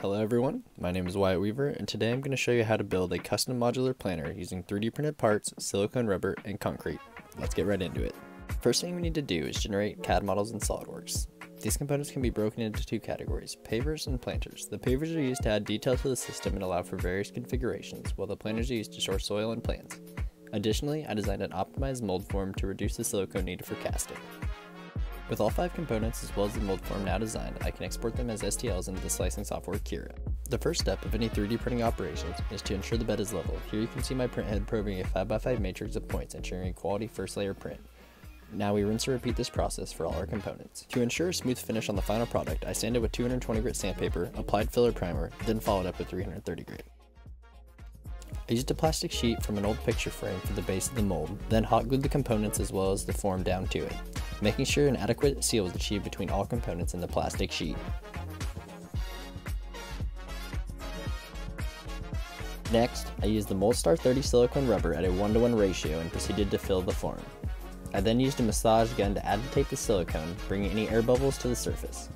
Hello everyone, my name is Wyatt Weaver, and today I'm going to show you how to build a custom modular planner using 3D printed parts, silicone rubber, and concrete. Let's get right into it. First thing we need to do is generate CAD models in SolidWorks. These components can be broken into two categories, pavers and planters. The pavers are used to add detail to the system and allow for various configurations, while the planters are used to store soil and plants. Additionally, I designed an optimized mold form to reduce the silicone needed for casting. With all 5 components as well as the mold form now designed, I can export them as STLs into the slicing software Kira. The first step of any 3D printing operations is to ensure the bed is level. Here you can see my print head probing a 5x5 matrix of points, ensuring a quality first layer print. Now we rinse and repeat this process for all our components. To ensure a smooth finish on the final product, I sanded with 220 grit sandpaper, applied filler primer, then followed up with 330 grit. I used a plastic sheet from an old picture frame for the base of the mold, then hot glued the components as well as the form down to it, making sure an adequate seal was achieved between all components in the plastic sheet. Next, I used the Moldstar 30 silicone rubber at a 1:1 ratio and proceeded to fill the form. I then used a massage gun to agitate the silicone, bringing any air bubbles to the surface.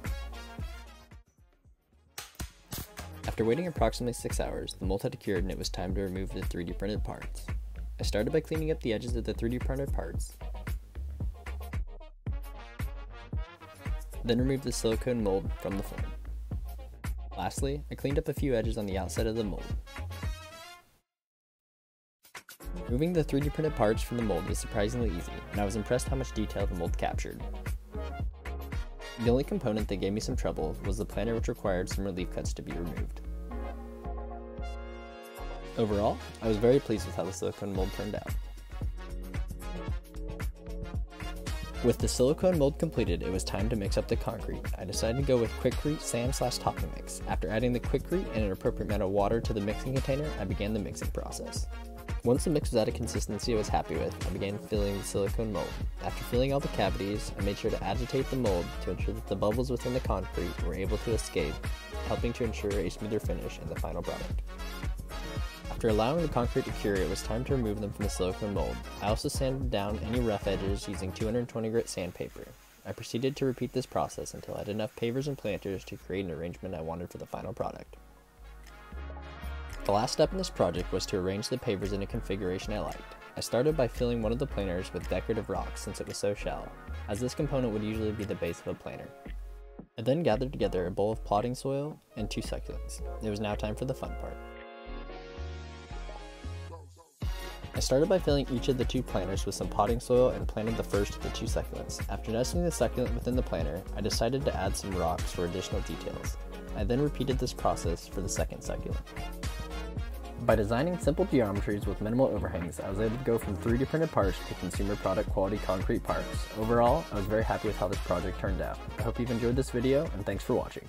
After waiting approximately 6 hours, the mold had cured and it was time to remove the 3D printed parts. I started by cleaning up the edges of the 3D printed parts, then removed the silicone mold from the form. Lastly, I cleaned up a few edges on the outside of the mold. Removing the 3D printed parts from the mold was surprisingly easy, and I was impressed how much detail the mold captured. The only component that gave me some trouble was the planter, which required some relief cuts to be removed. Overall, I was very pleased with how the silicone mold turned out. With the silicone mold completed, it was time to mix up the concrete. I decided to go with Quikrete sand/topping mix. After adding the Quikrete and an appropriate amount of water to the mixing container, I began the mixing process. Once the mix was at a consistency I was happy with, I began filling the silicone mold. After filling all the cavities, I made sure to agitate the mold to ensure that the bubbles within the concrete were able to escape, helping to ensure a smoother finish in the final product. After allowing the concrete to cure, it was time to remove them from the silicone mold. I also sanded down any rough edges using 220 grit sandpaper. I proceeded to repeat this process until I had enough pavers and planters to create an arrangement I wanted for the final product. The last step in this project was to arrange the pavers in a configuration I liked. I started by filling one of the planters with decorative rocks since it was so shallow, as this component would usually be the base of a planter. I then gathered together a bowl of potting soil and 2 succulents. It was now time for the fun part. I started by filling each of the 2 planters with some potting soil and planted the first of the 2 succulents. After nesting the succulent within the planter, I decided to add some rocks for additional details. I then repeated this process for the second succulent. By designing simple geometries with minimal overhangs, I was able to go from 3D printed parts to consumer product quality concrete parts. Overall, I was very happy with how this project turned out. I hope you've enjoyed this video, and thanks for watching.